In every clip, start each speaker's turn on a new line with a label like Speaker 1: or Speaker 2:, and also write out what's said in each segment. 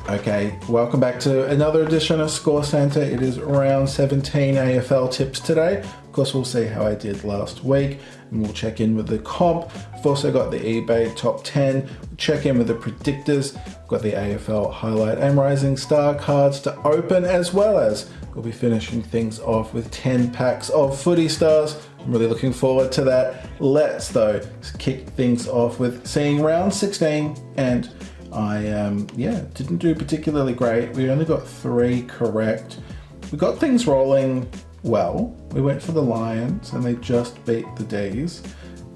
Speaker 1: Okay, welcome back to another edition of Score Center. It is round 17 AFL tips today. Of course, we'll see how I did last week and we'll check in with the comp. We've also got the eBay top 10. We'll check in with the predictors. We've got the AFL Highlight and Rising Star cards to open, as well as we'll be finishing things off with 10 packs of Footy Stars. I'm really looking forward to that. Let's, though, kick things off with seeing round 16, and I didn't do particularly great. We only got 3 correct. We got things rolling well. We went for the Lions and they just beat the D's.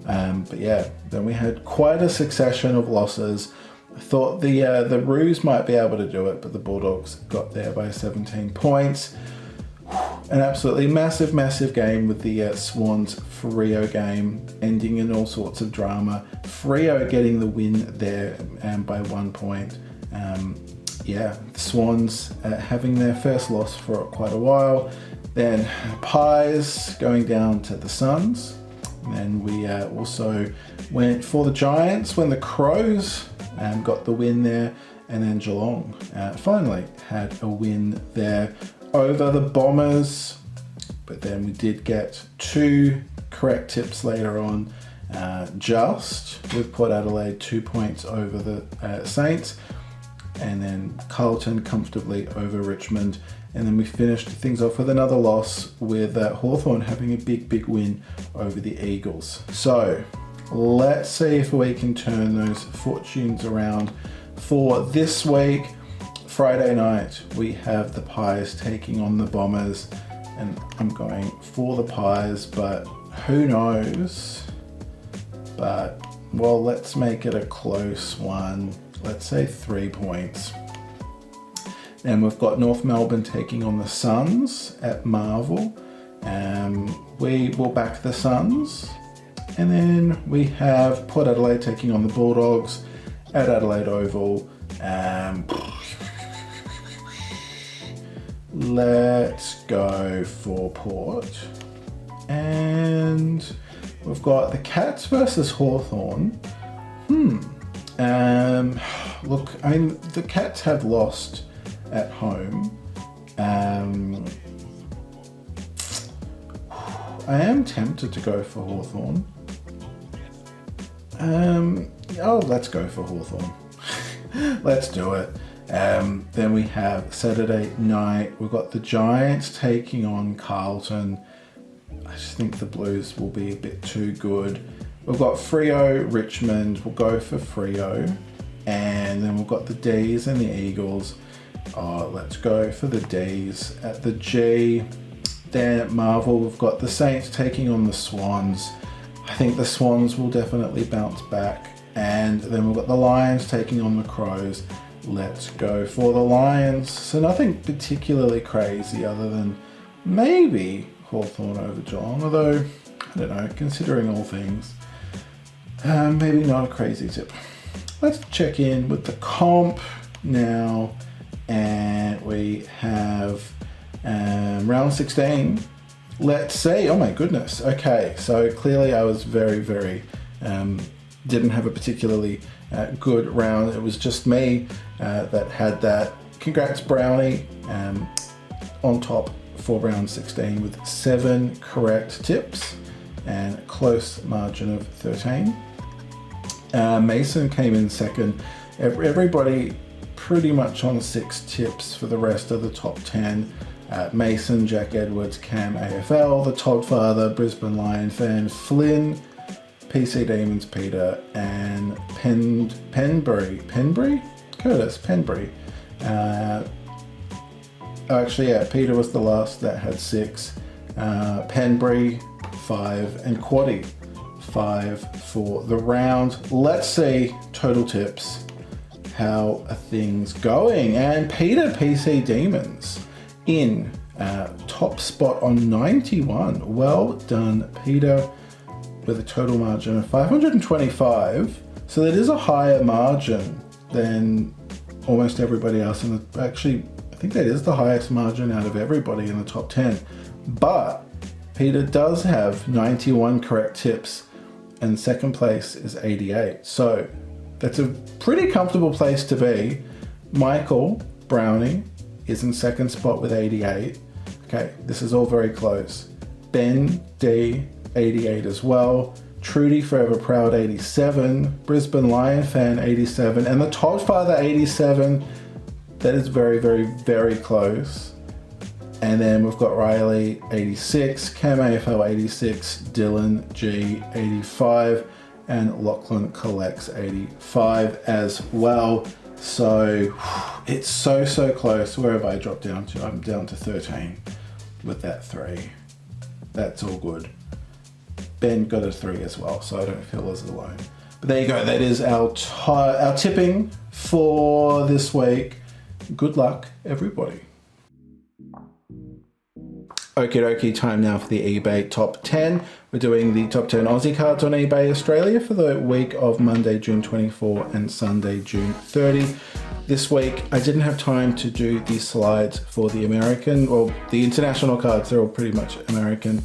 Speaker 1: But yeah, then we had quite a succession of losses. I thought the Roos might be able to do it, but the Bulldogs got there by 17 points. An absolutely massive game with the Swans Freo game ending in all sorts of drama. Freo getting the win there by 1 point. The Swans having their first loss for quite a while. Then Pies going down to the Suns. And then we also went for the Giants when the Crows got the win there. And then Geelong finally had a win there over the Bombers, but then we did get 2 correct tips later on. With Port Adelaide 2 points over the Saints, and then Carlton comfortably over Richmond, and then we finished things off with another loss with Hawthorn having a big win over the Eagles. So let's see if we can turn those fortunes around for this week. Friday night, we have the Pies taking on the Bombers, and I'm going for the Pies, but who knows? But, well, let's make it a close one. Let's say 3 points. Then we've got North Melbourne taking on the Suns at Marvel. We will back the Suns. And then we have Port Adelaide taking on the Bulldogs at Adelaide Oval. Let's go for Port. And we've got the Cats versus Hawthorn. Look, the Cats have lost at home. I am tempted to go for Hawthorn. Let's go for Hawthorn. Let's do it. Then we have Saturday night. We've got the Giants taking on Carlton. I just think the Blues will be a bit too good. We've got Freo, Richmond. We'll go for Freo. And then we've got the D's and the Eagles. Let's go for the D's at the G. Then at Marvel, we've got the Saints taking on the Swans. I think the Swans will definitely bounce back. And then we've got the Lions taking on the Crows. Let's go for the Lions. So nothing particularly crazy other than maybe Hawthorn over Geelong. Although, I don't know, considering all things, maybe not a crazy tip. Let's check in with the comp now. And we have round 16. Let's see. Oh my goodness. Okay, so clearly I was very didn't have a particularly good round. It was just me that had that. Congrats, Brownie, on top for round 16 with 7 correct tips and a close margin of 13. Mason came in second. Everybody pretty much on 6 tips for the rest of the top 10. Mason, Jack Edwards, Cam AFL, the Toddfather, Brisbane Lion fan, Flynn, PC Demons, Peter, and Penbury. Curtis Penbury. Peter was the last that had 6. Penbury 5, and Quaddy 5 for the round. Let's see total tips. How are things going? And Peter PC Demons in top spot on 91. Well done, Peter, with a total margin of 525. So that is a higher margin than almost everybody else. And actually, I think that is the highest margin out of everybody in the top 10. But Peter does have 91 correct tips and second place is 88. So that's a pretty comfortable place to be. Michael Brownie is in second spot with 88. Okay, this is all very close. Ben D, 88 as well. Trudy Forever Proud, 87. Brisbane Lion Fan, 87. And the Toddfather, 87. That is very, very, very close. And then we've got Riley, 86. Cam AFL, 86. Dylan G, 85. And Lachlan Collects, 85 as well. So it's so close. Where have I dropped down to? I'm down to 13 with that 3. That's all good. Ben got a 3 as well, so I don't feel as alone. But there you go. That is our tipping for this week. Good luck, everybody. Okie dokie, time now for the eBay top 10. We're doing the top 10 Aussie cards on eBay Australia for the week of Monday, June 24 and Sunday, June 30. This week, I didn't have time to do the slides for the American, or the international cards. They're all pretty much American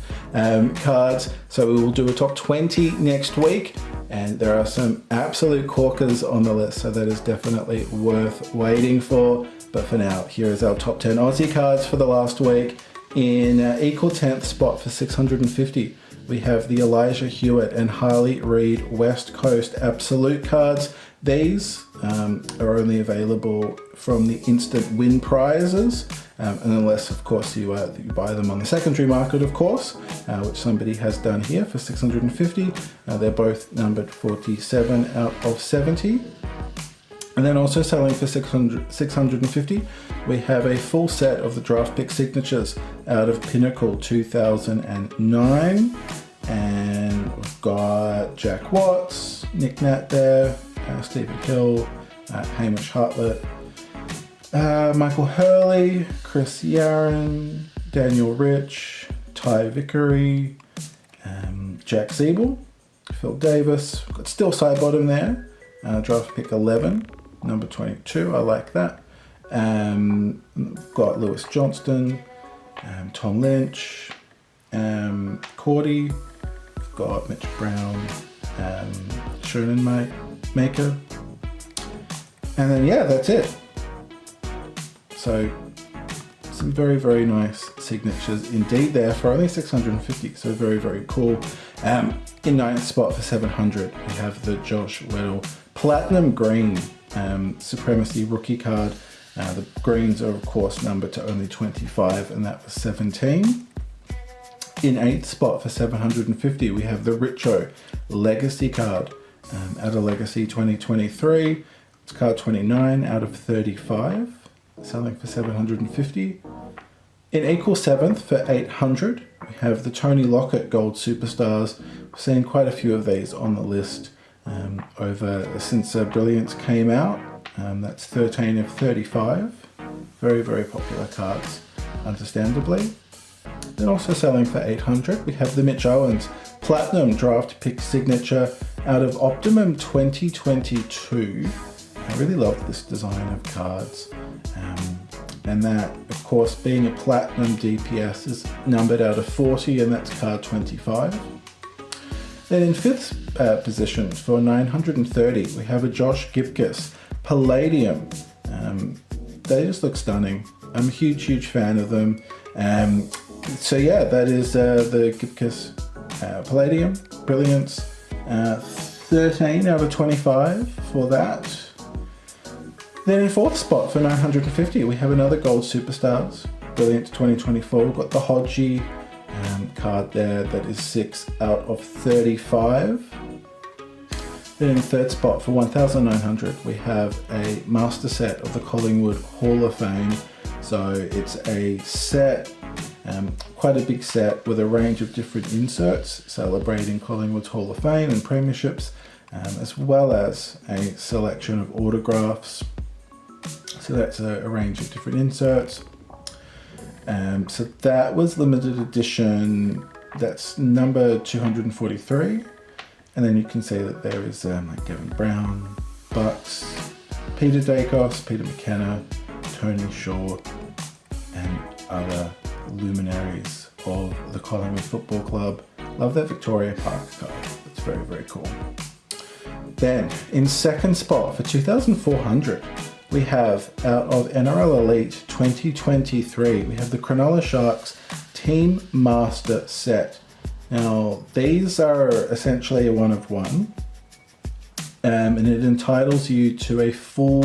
Speaker 1: cards. So we will do a top 20 next week. And there are some absolute corkers on the list, so that is definitely worth waiting for. But for now, here is our top 10 Aussie cards for the last week. In equal 10th spot for 650, we have the Elijah Hewitt and Harley Reid West Coast Absolute cards. These are only available from the instant win prizes, and unless, of course, you buy them on the secondary market, of course, which somebody has done here for 650. They're both numbered 47 out of 70. And then also selling for 650, we have a full set of the draft pick signatures out of Pinnacle 2009. And we've got Jack Watts, Nick Nat there, Stephen Hill, Hamish Hartlett, Michael Hurley, Chris Yaron, Daniel Rich, Ty Vickery, Jack Siebel, Phil Davis. Got still side bottom there, draft pick 11. Number 22, I like that. Got Lewis Johnston, Tom Lynch, Cordy, got Mitch Brown, Shonen Maker, and then yeah, that's it. So some very, very nice signatures indeed there for only 650, so very, very cool. In ninth spot for 700, we have the Josh Weddle Platinum Green Supremacy rookie card. The greens are of course numbered to only 25, and that was 17. In 8th spot for 750, we have the Richo Legacy card out of Legacy 2023. It's card 29 out of 35, selling for 750. In equal 7th for 800, we have the Tony Lockett Gold Superstars. We've seen quite a few of these on the list since Brilliance came out. That's 13 of 35. Very, very popular cards, understandably. Then also selling for 800, we have the Mitch Owens Platinum Draft Pick Signature out of Optimum 2022. I really love this design of cards. And that, of course, being a Platinum DPS is numbered out of 40, and that's card 25. Then in 5th position for 930, we have a Josh Gipkus Palladium. They just look stunning. I'm a huge fan of them. So yeah, that is the Gipkus Palladium Brilliance. 13 out of 25 for that. Then in 4th spot for 950, we have another Gold Superstars Brilliance 2024. We've got the Hodgie card there that is 6 out of 35. Then in 3rd spot for 1,900, we have a master set of the Collingwood Hall of Fame. So it's a set, quite a big set with a range of different inserts celebrating Collingwood's Hall of Fame and premierships, as well as a selection of autographs. So that's a range of different inserts. So that was limited edition. That's number 243. And then you can see that there is like Kevin Brown, Bucks, Peter Dacos, Peter McKenna, Tony Shaw, and other luminaries of the Collingwood Football Club. Love that Victoria Park card. It's very, very cool. Then in 2nd spot for 2,400, we have out of NRL Elite 2023, we have the Cronulla Sharks Team Master set. Now, these are essentially a one of one, and it entitles you to a full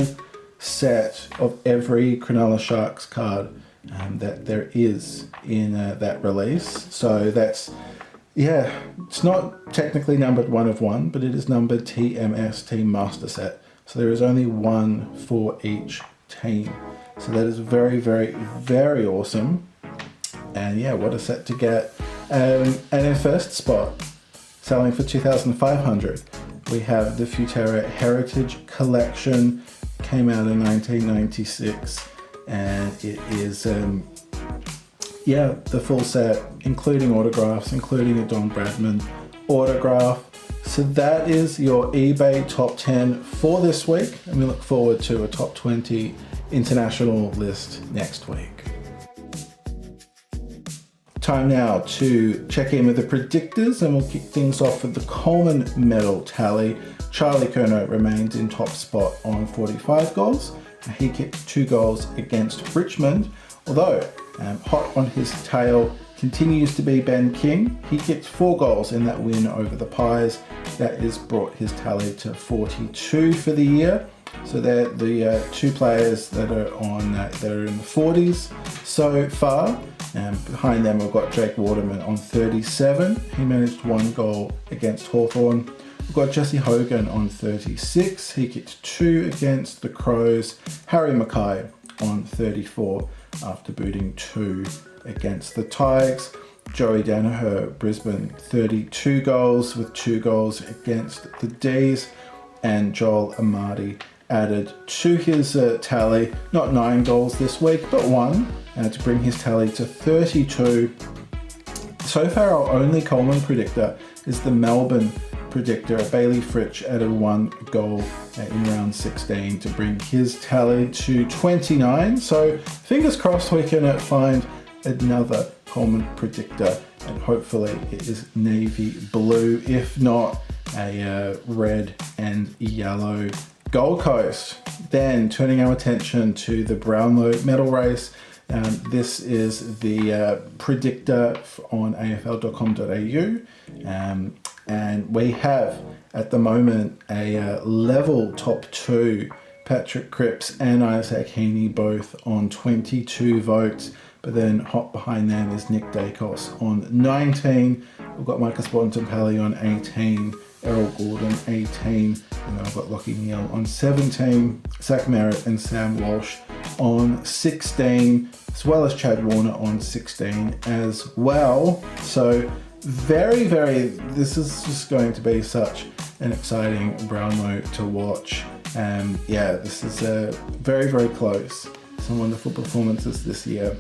Speaker 1: set of every Cronulla Sharks card that there is in that release. So that's, yeah, it's not technically numbered one of one, but it is numbered TMS, Team Master Set. So there is only one for each team. So that is very, very, very awesome. And yeah, what a set to get. And in first spot, selling for $2,500, we have the Futera Heritage Collection. Came out in 1996, and it is the full set, including autographs, including a Don Bradman autograph. So that is your eBay top 10 for this week, and we look forward to a top 20 international list next week. Time now to check in with the predictors, and we'll kick things off with the Coleman medal tally. Charlie Curnow remains in top spot on 45 goals. He kicked 2 goals against Richmond, although hot on his tail continues to be Ben King. He kicked 4 goals in that win over the Pies. That has brought his tally to 42 for the year. So they're the 2 players that are on that are in the 40s so far. Behind them we've got Jake Waterman on 37. He managed 1 goal against Hawthorn. We've got Jesse Hogan on 36. He kicked 2 against the Crows. Harry Mackay on 34 after booting 2 against the Tigers. Joey Danaher, Brisbane, 32 goals with 2 goals against the D's. And Joel Amadi added to his tally, not 9 goals this week, but 1 to bring his tally to 32. So far, our only Coleman predictor is the Melbourne predictor. Bailey Fritsch added 1 goal in round 16 to bring his tally to 29. So fingers crossed we can find another Coleman predictor, and hopefully it is navy blue, if not a red and yellow Gold Coast. Then turning our attention to the Brownlow medal race. This is the predictor on afl.com.au, and we have at the moment a level top 2, Patrick Cripps and Isaac Heaney both on 22 votes, but then hot behind them is Nick Dacos on 19. We've got Marcus Bontempelli on 18, Errol Gordon 18, and then I've got Lockie Neal on 17, Zach Merritt and Sam Walsh on 16, as well as Chad Warner on 16 as well. So this is just going to be such an exciting Brownlow to watch. This is very, very close. Some wonderful performances this year.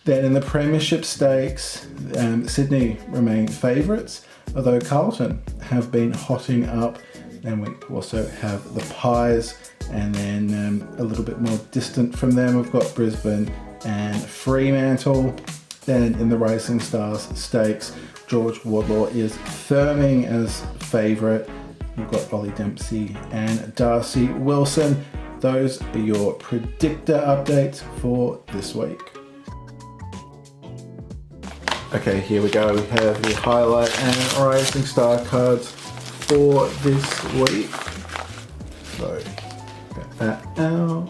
Speaker 1: Then in the Premiership Stakes, Sydney remain favourites, although Carlton have been hotting up. Then we also have the Pies, and then a little bit more distant from them, we've got Brisbane and Fremantle. Then in the Racing Stars Stakes, George Wardlaw is firming as favourite. We've got Ollie Dempsey and Darcy Wilson. Those are your predictor updates for this week. Okay, here we go. We have the highlight and Rising Star cards for this week. So, get that out.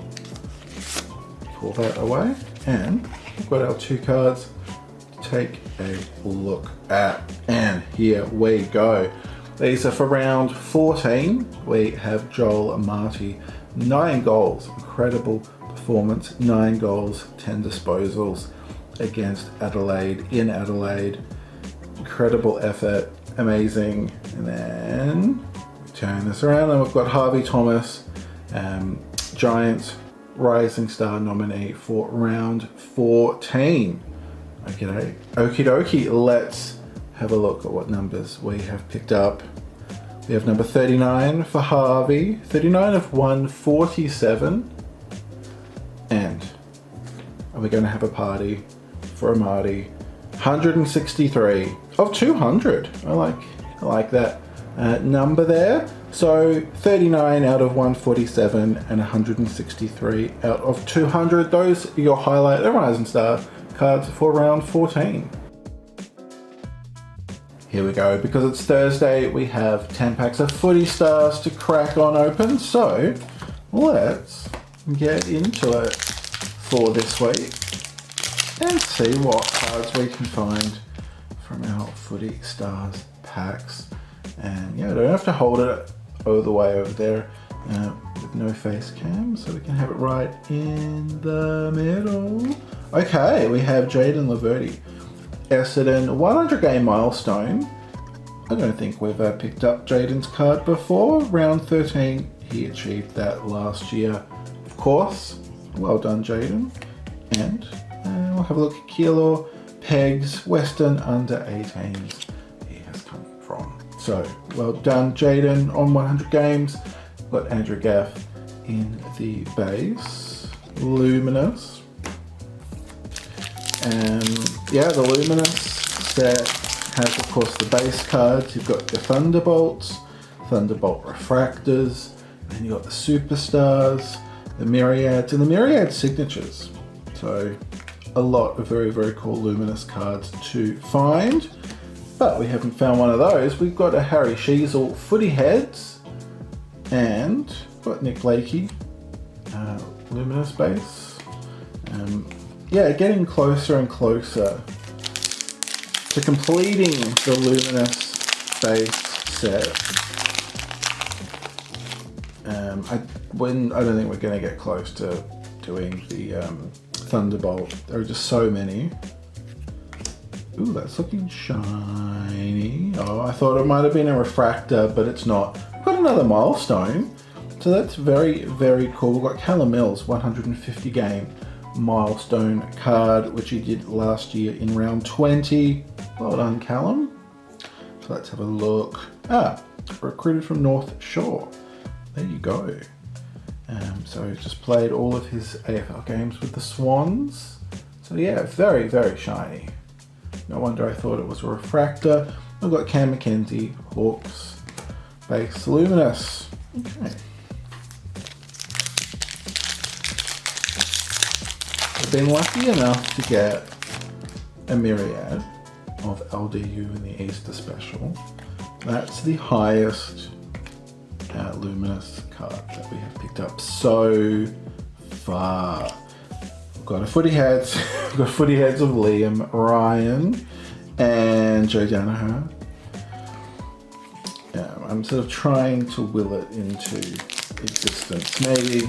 Speaker 1: Pull that away. And we've got our 2 cards to take a look at. And here we go. These are for round 14. We have Joel Amati, 9 goals. Incredible performance. 9 goals, 10 disposals against Adelaide in Adelaide. Incredible effort, amazing. And then turn this around and we've got Harvey Thomas, Giants Rising Star nominee for round 14. Okay, okie dokie, let's have a look at what numbers we have picked up. We have number 39 for Harvey, 39 of 147. And are we going to have a party for Amati? 163 of 200. I like that number there. So 39 out of 147 and 163 out of 200. Those are your highlight and rising star cards for round 14. Here we go. Because it's Thursday, we have 10 packs of Footy Stars to crack on open. So let's get into it for this week and see what cards we can find from our Footy Stars packs. And yeah, I don't have to hold it all the way over there with no face cam, so we can have it right in the middle. Okay, we have Jaden Laverty, Essendon 100 game milestone. I don't think we've picked up Jaden's card before. Round 13, he achieved that last year, of course. Well done, Jaden. And we'll have a look at Keilor, Pegs, Western under 18s he has come from. So, well done, Jaden, on 100 games. We've got Andrew Gaff in the base. Luminous. Yeah, the Luminous set has, of course, the base cards. You've got your Thunderbolts, Thunderbolt Refractors, and you've got the Superstars, the Myriads, and the Myriad Signatures. So a lot of very, very cool Luminous cards to find. But we haven't found one of those. We've got a Harry Sheezel Footy Heads, and got Nick Blakey, Luminous base. Yeah, getting closer and closer to completing the Luminous base set. I don't think we're going to get close to doing the Thunderbolt. There are just so many. Ooh, that's looking shiny. Oh, I thought it might have been a refractor, but it's not. We've got another milestone. So that's very, very cool. We've got Callum Mills, 150 game milestone card, which he did last year in round 20. Well done, Callum. So let's have a look. Recruited from North Shore. There you go. So he's just played all of his AFL games with the Swans. So yeah, very, very shiny. No wonder I thought it was a refractor. We've got Cam McKenzie, Hawks, base Luminous. Okay. I've been lucky enough to get a Myriad of LDU in the Easter special. That's the highest Luminous card that we have picked up so far. We've got a Footy Heads. We've got Footy Heads of Liam Ryan and Joe Danaher. I'm sort of trying to will it into existence. Maybe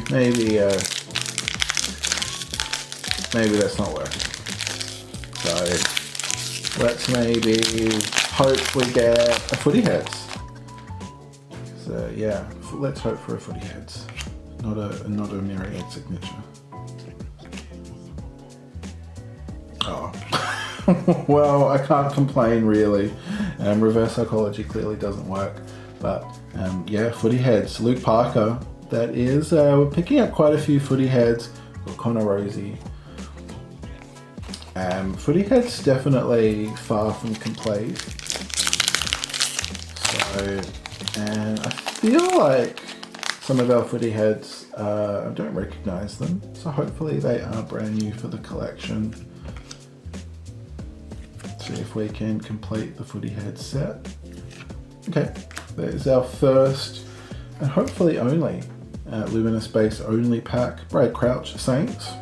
Speaker 1: that's not working. So let's maybe hope we get a Footy Heads. So yeah, let's hope for a Footy Heads, not a Myriad signature. Oh, well, I can't complain really. Reverse psychology clearly doesn't work, but yeah, Footy Heads. Luke Parker. That is, we're picking up quite a few Footy Heads. We've got Connor Rosie. Footy Heads definitely far from complete. So, and I feel like some of our Footy Heads, I don't recognise them. So hopefully they are brand new for the collection. See if we can complete the Footy Head set. Okay, there's our first and hopefully only Luminous base only pack. Brad Crouch, Saints.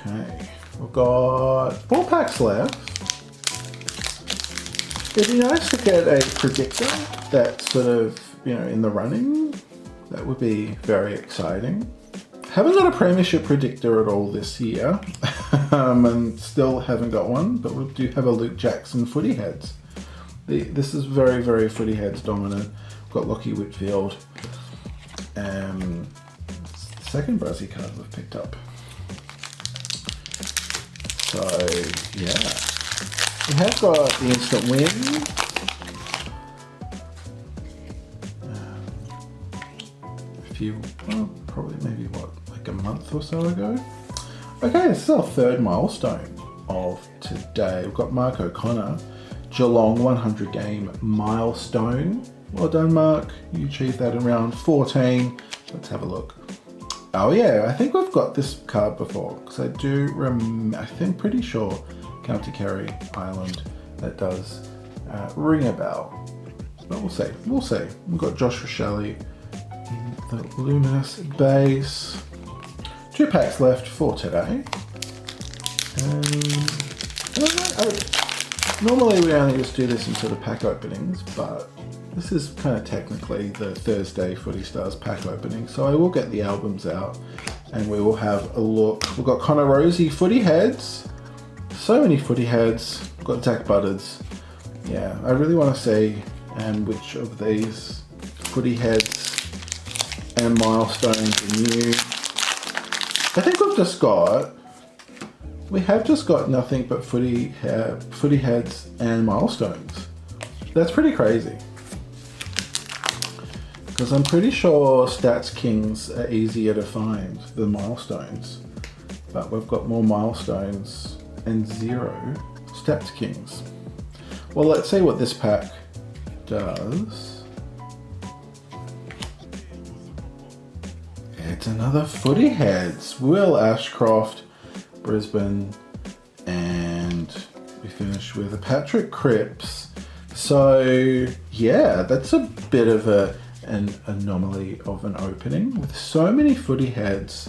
Speaker 1: Okay, we've got 4 packs left. It'd be nice to get a predictor that's sort of, in the running. That would be very exciting. Haven't got a premiership predictor at all this year, and still haven't got one, but we do have a Luke Jackson Footy Heads. This is very, very Footy Heads dominant. We've got Lockie Whitfield. Second Brazzy card we've picked up. So, yeah. We have got the instant win. Probably maybe like a month or so ago. Okay, this is our third milestone of today. We've got Mark O'Connor, Geelong 100 game milestone. Well done, Mark. You achieved that in round 14. Let's have a look. Oh yeah, I think we've got this card before, because I do pretty sure County Kerry Island, that does ring a bell. But we'll see. We've got Josh Rochelle in the luminous base. 2 packs left for today. Normally we only just do this in sort of pack openings, but this is kind of technically the Thursday Footy Stars pack opening, so I will get the albums out and we will have a look. We've got Connor Rosie footy heads, so many footy heads. We've got Zach Butters. Yeah, I really want to see which of these footy heads and milestones are new. I think we have just got nothing but footy heads and milestones. That's pretty crazy. Because I'm pretty sure Stats Kings are easier to find than milestones. But we've got more milestones and 0 Stats Kings. Well, let's see what this pack does. It's another footy heads. Will Ashcroft, Brisbane, and we finish with a Patrick Cripps. So yeah, that's a bit of an anomaly of an opening with so many footy heads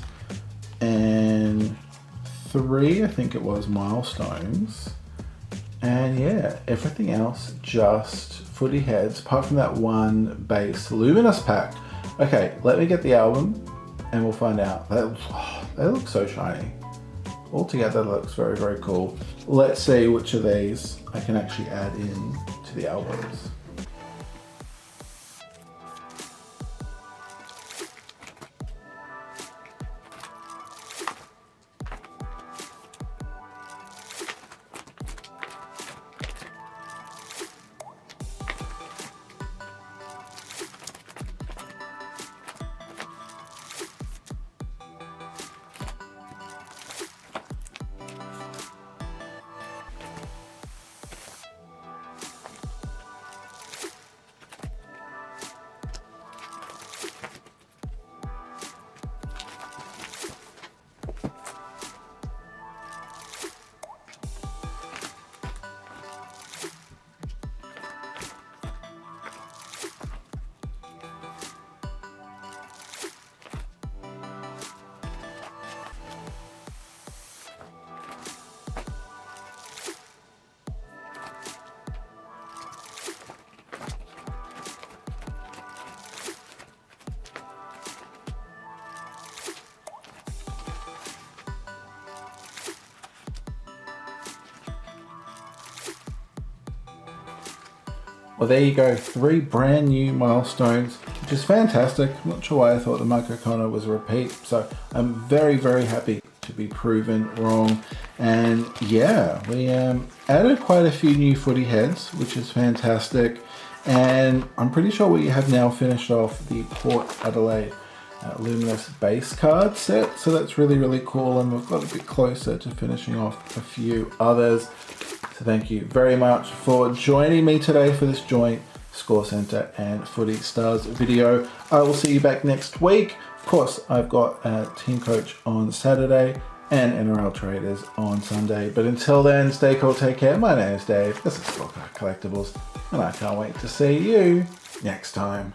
Speaker 1: and 3, I think it was, milestones. And yeah, everything else just footy heads, apart from that one base luminous pack. Okay, let me get the album and we'll find out. They look so shiny. Altogether, looks very, very cool. Let's see which of these I can actually add in to the albums. Well, there you go, 3 brand new milestones, which is fantastic. I'm not sure why I thought the Mike O'Connor was a repeat, so I'm very, very happy to be proven wrong. And yeah, we added quite a few new footy heads, which is fantastic. And I'm pretty sure we have now finished off the Port Adelaide luminous base card set, so that's really, really cool. And we've got a bit closer to finishing off a few others. So thank you very much for joining me today for this joint Score Centre and Footy Stars video. I will see you back next week. Of course, I've got a team coach on Saturday and NRL Traders on Sunday. But until then, stay cool, take care. My name is Dave. This is Scorecard Collectibles, and I can't wait to see you next time.